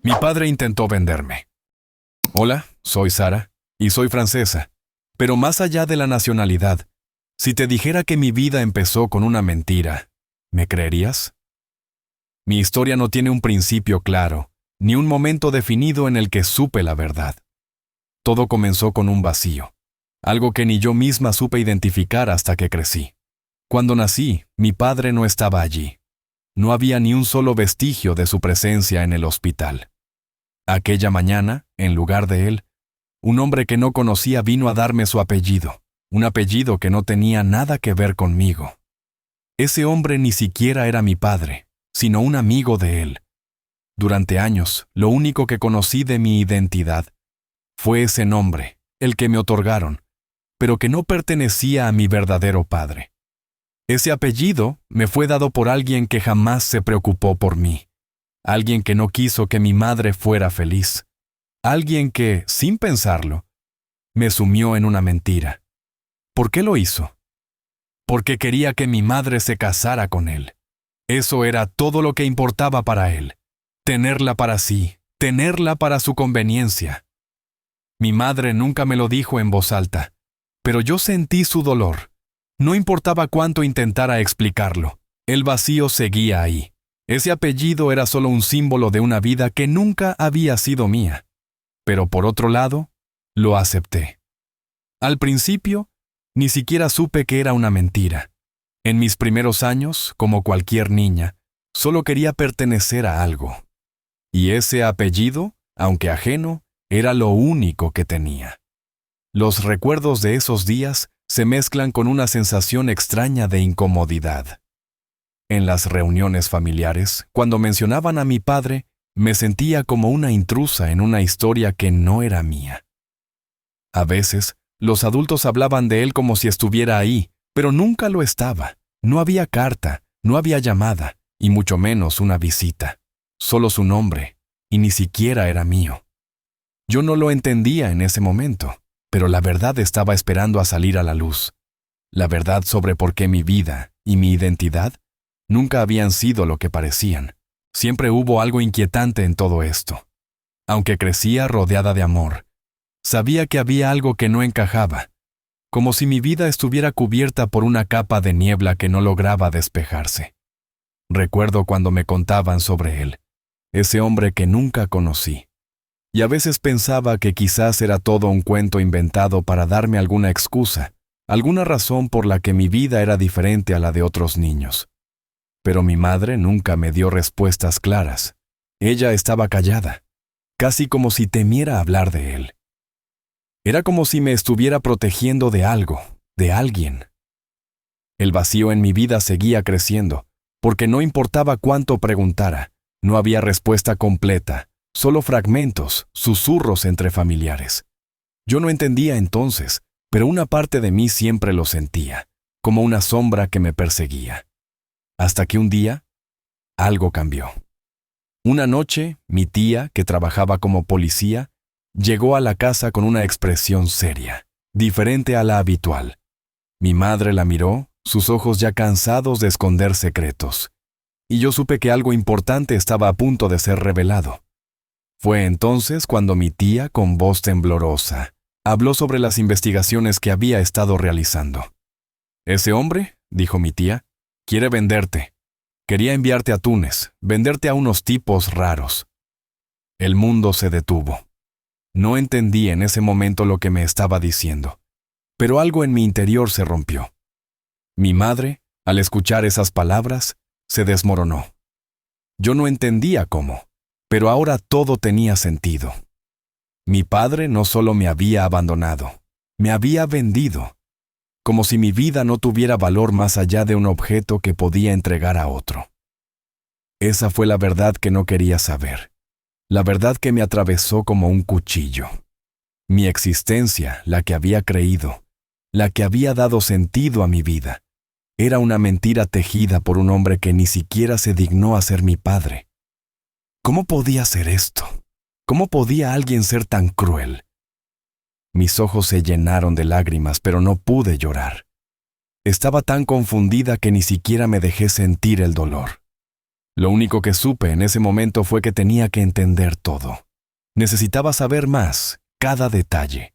Mi padre intentó venderme. Hola, soy Sara, y soy francesa. Pero más allá de la nacionalidad, si te dijera que mi vida empezó con una mentira, ¿me creerías? Mi historia no tiene un principio claro, ni un momento definido en el que supe la verdad. Todo comenzó con un vacío, algo que ni yo misma supe identificar hasta que crecí. Cuando nací, mi padre no estaba allí. No había ni un solo vestigio de su presencia en el hospital. Aquella mañana, en lugar de él, un hombre que no conocía vino a darme su apellido, un apellido que no tenía nada que ver conmigo. Ese hombre ni siquiera era mi padre, sino un amigo de él. Durante años, lo único que conocí de mi identidad fue ese nombre, el que me otorgaron, pero que no pertenecía a mi verdadero padre. Ese apellido me fue dado por alguien que jamás se preocupó por mí, alguien que no quiso que mi madre fuera feliz, alguien que, sin pensarlo, me sumió en una mentira. ¿Por qué lo hizo? Porque quería que mi madre se casara con él. Eso era todo lo que importaba para él. Tenerla para sí, tenerla para su conveniencia. Mi madre nunca me lo dijo en voz alta, pero yo sentí su dolor. No importaba cuánto intentara explicarlo, el vacío seguía ahí. Ese apellido era solo un símbolo de una vida que nunca había sido mía. Pero por otro lado, lo acepté. Al principio, ni siquiera supe que era una mentira. En mis primeros años, como cualquier niña, solo quería pertenecer a algo. Y ese apellido, aunque ajeno, era lo único que tenía. Los recuerdos de esos días se mezclan con una sensación extraña de incomodidad. En las reuniones familiares, cuando mencionaban a mi padre, me sentía como una intrusa en una historia que no era mía. A veces, los adultos hablaban de él como si estuviera ahí, pero nunca lo estaba. No había carta, no había llamada, y mucho menos una visita. Solo su nombre, y ni siquiera era mío. Yo no lo entendía en ese momento, pero la verdad estaba esperando a salir a la luz. La verdad sobre por qué mi vida y mi identidad nunca habían sido lo que parecían. Siempre hubo algo inquietante en todo esto. Aunque crecía rodeada de amor, sabía que había algo que no encajaba, como si mi vida estuviera cubierta por una capa de niebla que no lograba despejarse. Recuerdo cuando me contaban sobre él, ese hombre que nunca conocí. Y a veces pensaba que quizás era todo un cuento inventado para darme alguna excusa, alguna razón por la que mi vida era diferente a la de otros niños. Pero mi madre nunca me dio respuestas claras. Ella estaba callada, casi como si temiera hablar de él. Era como si me estuviera protegiendo de algo, de alguien. El vacío en mi vida seguía creciendo, porque no importaba cuánto preguntara, no había respuesta completa. Solo fragmentos, susurros entre familiares. Yo no entendía entonces, pero una parte de mí siempre lo sentía, como una sombra que me perseguía. Hasta que un día, algo cambió. Una noche, mi tía, que trabajaba como policía, llegó a la casa con una expresión seria, diferente a la habitual. Mi madre la miró, sus ojos ya cansados de esconder secretos, y yo supe que algo importante estaba a punto de ser revelado. Fue entonces cuando mi tía, con voz temblorosa, habló sobre las investigaciones que había estado realizando. «Ese hombre», dijo mi tía, «quiere venderte. Quería enviarte a Túnez, venderte a unos tipos raros». El mundo se detuvo. No entendí en ese momento lo que me estaba diciendo, pero algo en mi interior se rompió. Mi madre, al escuchar esas palabras, se desmoronó. Yo no entendía cómo. Pero ahora todo tenía sentido. Mi padre no solo me había abandonado, me había vendido, como si mi vida no tuviera valor más allá de un objeto que podía entregar a otro. Esa fue la verdad que no quería saber, la verdad que me atravesó como un cuchillo. Mi existencia, la que había creído, la que había dado sentido a mi vida, era una mentira tejida por un hombre que ni siquiera se dignó a ser mi padre. ¿Cómo podía ser esto? ¿Cómo podía alguien ser tan cruel? Mis ojos se llenaron de lágrimas, pero no pude llorar. Estaba tan confundida que ni siquiera me dejé sentir el dolor. Lo único que supe en ese momento fue que tenía que entender todo. Necesitaba saber más, cada detalle.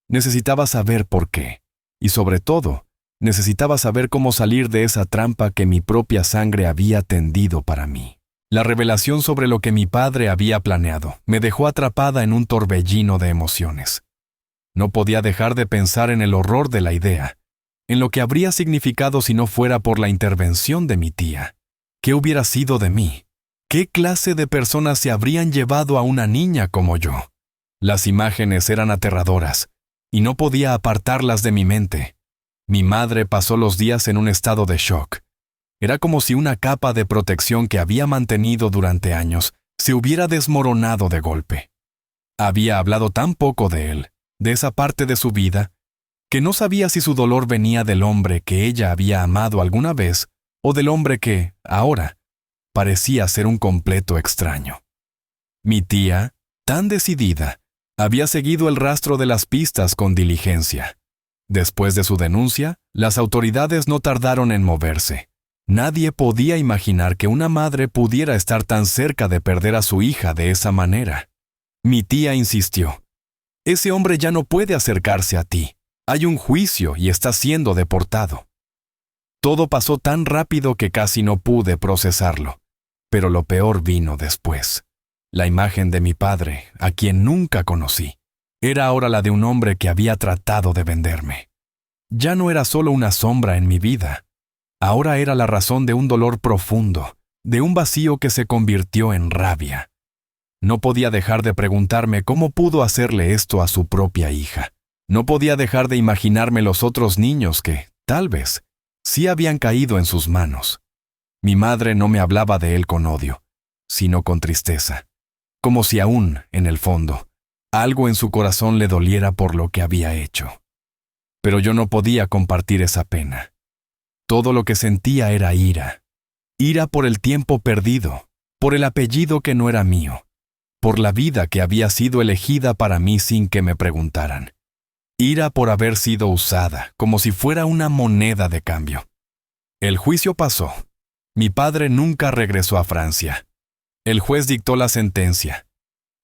Necesitaba saber por qué. Y sobre todo, necesitaba saber cómo salir de esa trampa que mi propia sangre había tendido para mí. La revelación sobre lo que mi padre había planeado me dejó atrapada en un torbellino de emociones. No podía dejar de pensar en el horror de la idea, en lo que habría significado si no fuera por la intervención de mi tía. ¿Qué hubiera sido de mí? ¿Qué clase de personas se habrían llevado a una niña como yo? Las imágenes eran aterradoras, y no podía apartarlas de mi mente. Mi madre pasó los días en un estado de shock. Era como si una capa de protección que había mantenido durante años se hubiera desmoronado de golpe. Había hablado tan poco de él, de esa parte de su vida, que no sabía si su dolor venía del hombre que ella había amado alguna vez o del hombre que, ahora, parecía ser un completo extraño. Mi tía, tan decidida, había seguido el rastro de las pistas con diligencia. Después de su denuncia, las autoridades no tardaron en moverse. Nadie podía imaginar que una madre pudiera estar tan cerca de perder a su hija de esa manera. Mi tía insistió: «Ese hombre ya no puede acercarse a ti. Hay un juicio y está siendo deportado». Todo pasó tan rápido que casi no pude procesarlo. Pero lo peor vino después. La imagen de mi padre, a quien nunca conocí, era ahora la de un hombre que había tratado de venderme. Ya no era solo una sombra en mi vida. Ahora era la razón de un dolor profundo, de un vacío que se convirtió en rabia. No podía dejar de preguntarme cómo pudo hacerle esto a su propia hija. No podía dejar de imaginarme los otros niños que, tal vez, sí habían caído en sus manos. Mi madre no me hablaba de él con odio, sino con tristeza, como si aún, en el fondo, algo en su corazón le doliera por lo que había hecho. Pero yo no podía compartir esa pena. Todo lo que sentía era ira. Ira por el tiempo perdido, por el apellido que no era mío, por la vida que había sido elegida para mí sin que me preguntaran. Ira por haber sido usada, como si fuera una moneda de cambio. El juicio pasó. Mi padre nunca regresó a Francia. El juez dictó la sentencia.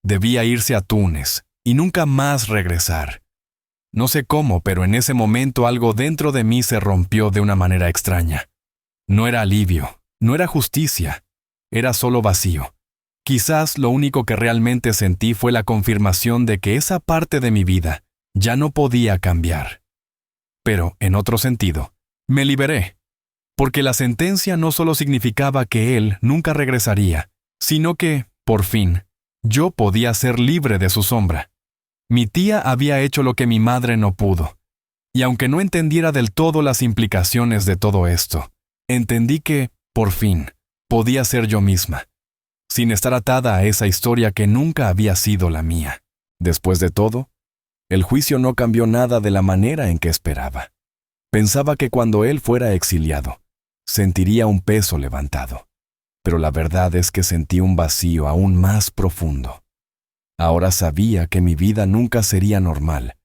Debía irse a Túnez y nunca más regresar. No sé cómo, pero en ese momento algo dentro de mí se rompió de una manera extraña. No era alivio, no era justicia, era solo vacío. Quizás lo único que realmente sentí fue la confirmación de que esa parte de mi vida ya no podía cambiar. Pero, en otro sentido, me liberé, porque la sentencia no solo significaba que él nunca regresaría, sino que, por fin, yo podía ser libre de su sombra. Mi tía había hecho lo que mi madre no pudo, y aunque no entendiera del todo las implicaciones de todo esto, entendí que, por fin, podía ser yo misma, sin estar atada a esa historia que nunca había sido la mía. Después de todo, el juicio no cambió nada de la manera en que esperaba. Pensaba que cuando él fuera exiliado, sentiría un peso levantado, pero la verdad es que sentí un vacío aún más profundo. Ahora sabía que mi vida nunca sería normal,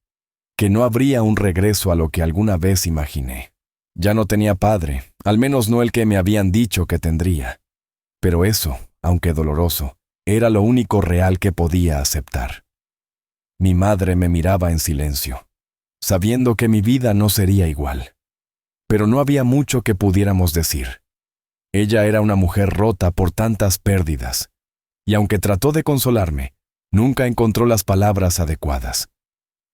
que no habría un regreso a lo que alguna vez imaginé. Ya no tenía padre, al menos no el que me habían dicho que tendría. Pero eso, aunque doloroso, era lo único real que podía aceptar. Mi madre me miraba en silencio, sabiendo que mi vida no sería igual. Pero no había mucho que pudiéramos decir. Ella era una mujer rota por tantas pérdidas, y aunque trató de consolarme, nunca encontró las palabras adecuadas.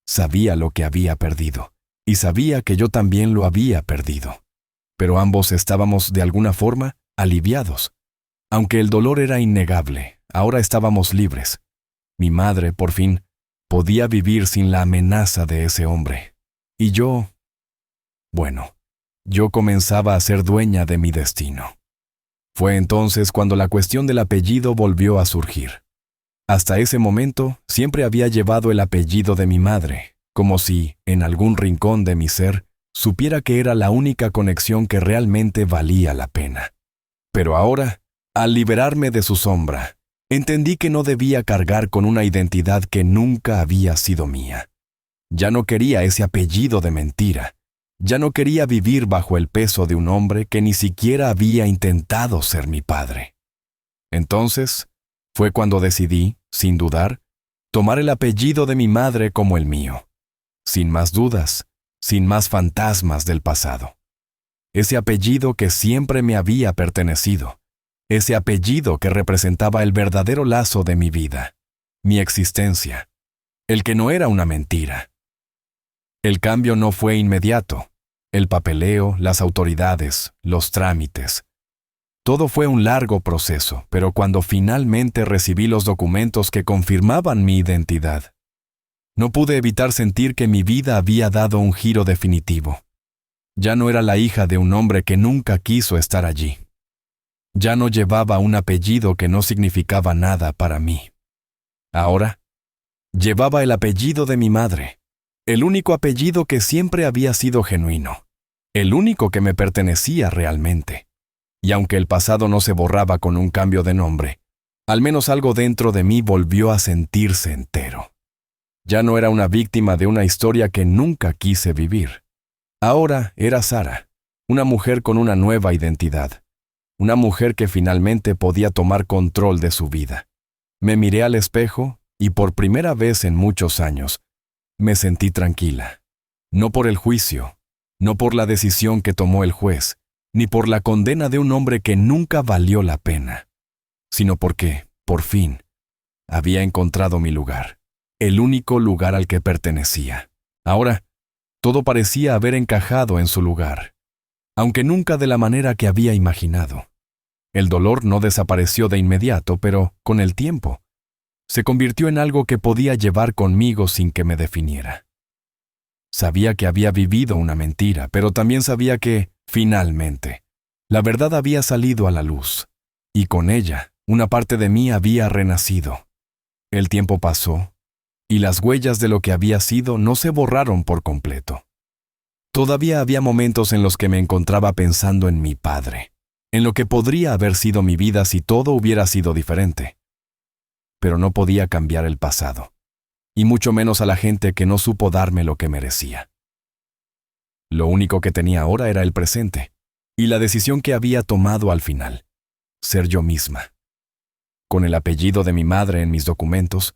Sabía lo que había perdido, y sabía que yo también lo había perdido. Pero ambos estábamos, de alguna forma, aliviados. Aunque el dolor era innegable, ahora estábamos libres. Mi madre, por fin, podía vivir sin la amenaza de ese hombre. Y yo... bueno, yo comenzaba a ser dueña de mi destino. Fue entonces cuando la cuestión del apellido volvió a surgir. Hasta ese momento, siempre había llevado el apellido de mi madre, como si, en algún rincón de mi ser, supiera que era la única conexión que realmente valía la pena. Pero ahora, al liberarme de su sombra, entendí que no debía cargar con una identidad que nunca había sido mía. Ya no quería ese apellido de mentira. Ya no quería vivir bajo el peso de un hombre que ni siquiera había intentado ser mi padre. Entonces, fue cuando decidí, sin dudar, tomar el apellido de mi madre como el mío, sin más dudas, sin más fantasmas del pasado. Ese apellido que siempre me había pertenecido, ese apellido que representaba el verdadero lazo de mi vida, mi existencia, el que no era una mentira. El cambio no fue inmediato. El papeleo, las autoridades, los trámites. Todo fue un largo proceso, pero cuando finalmente recibí los documentos que confirmaban mi identidad, no pude evitar sentir que mi vida había dado un giro definitivo. Ya no era la hija de un hombre que nunca quiso estar allí. Ya no llevaba un apellido que no significaba nada para mí. Ahora, llevaba el apellido de mi madre, el único apellido que siempre había sido genuino, el único que me pertenecía realmente. Y aunque el pasado no se borraba con un cambio de nombre, al menos algo dentro de mí volvió a sentirse entero. Ya no era una víctima de una historia que nunca quise vivir. Ahora era Sara, una mujer con una nueva identidad, una mujer que finalmente podía tomar control de su vida. Me miré al espejo y por primera vez en muchos años, me sentí tranquila. No por el juicio, no por la decisión que tomó el juez, ni por la condena de un hombre que nunca valió la pena, sino porque, por fin, había encontrado mi lugar, el único lugar al que pertenecía. Ahora, todo parecía haber encajado en su lugar, aunque nunca de la manera que había imaginado. El dolor no desapareció de inmediato, pero, con el tiempo, se convirtió en algo que podía llevar conmigo sin que me definiera. Sabía que había vivido una mentira, pero también sabía que, finalmente, la verdad había salido a la luz, y con ella, una parte de mí había renacido. El tiempo pasó, y las huellas de lo que había sido no se borraron por completo. Todavía había momentos en los que me encontraba pensando en mi padre, en lo que podría haber sido mi vida si todo hubiera sido diferente. Pero no podía cambiar el pasado, y mucho menos a la gente que no supo darme lo que merecía. Lo único que tenía ahora era el presente, y la decisión que había tomado al final, ser yo misma. Con el apellido de mi madre en mis documentos,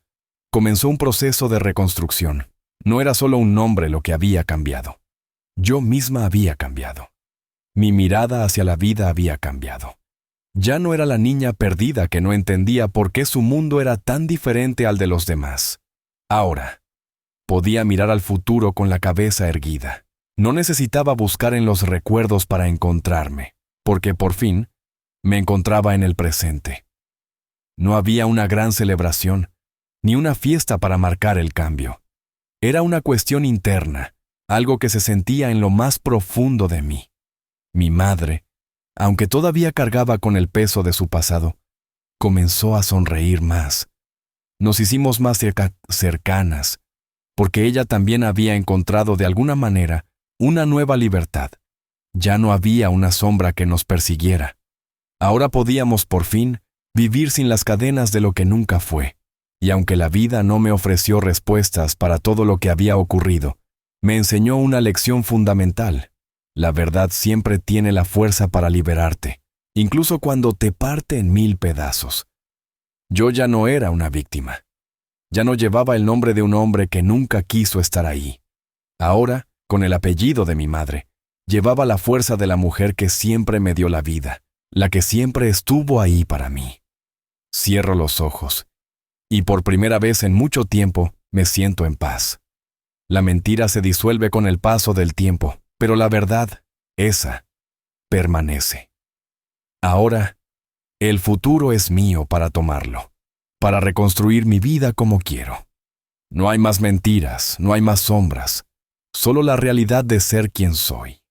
comenzó un proceso de reconstrucción. No era solo un nombre lo que había cambiado. Yo misma había cambiado. Mi mirada hacia la vida había cambiado. Ya no era la niña perdida que no entendía por qué su mundo era tan diferente al de los demás. Ahora, podía mirar al futuro con la cabeza erguida. No necesitaba buscar en los recuerdos para encontrarme, porque por fin me encontraba en el presente. No había una gran celebración, ni una fiesta para marcar el cambio. Era una cuestión interna, algo que se sentía en lo más profundo de mí. Mi madre, aunque todavía cargaba con el peso de su pasado, comenzó a sonreír más. Nos hicimos más cercanas, porque ella también había encontrado de alguna manera una nueva libertad. Ya no había una sombra que nos persiguiera. Ahora podíamos, por fin, vivir sin las cadenas de lo que nunca fue. Y aunque la vida no me ofreció respuestas para todo lo que había ocurrido, me enseñó una lección fundamental. La verdad siempre tiene la fuerza para liberarte, incluso cuando te parte en 1000 pedazos. Yo ya no era una víctima. Ya no llevaba el nombre de un hombre que nunca quiso estar ahí. Ahora, con el apellido de mi madre, llevaba la fuerza de la mujer que siempre me dio la vida, la que siempre estuvo ahí para mí. Cierro los ojos, y por primera vez en mucho tiempo me siento en paz. La mentira se disuelve con el paso del tiempo, pero la verdad, esa, permanece. Ahora, el futuro es mío para tomarlo, para reconstruir mi vida como quiero. No hay más mentiras, no hay más sombras, solo la realidad de ser quien soy.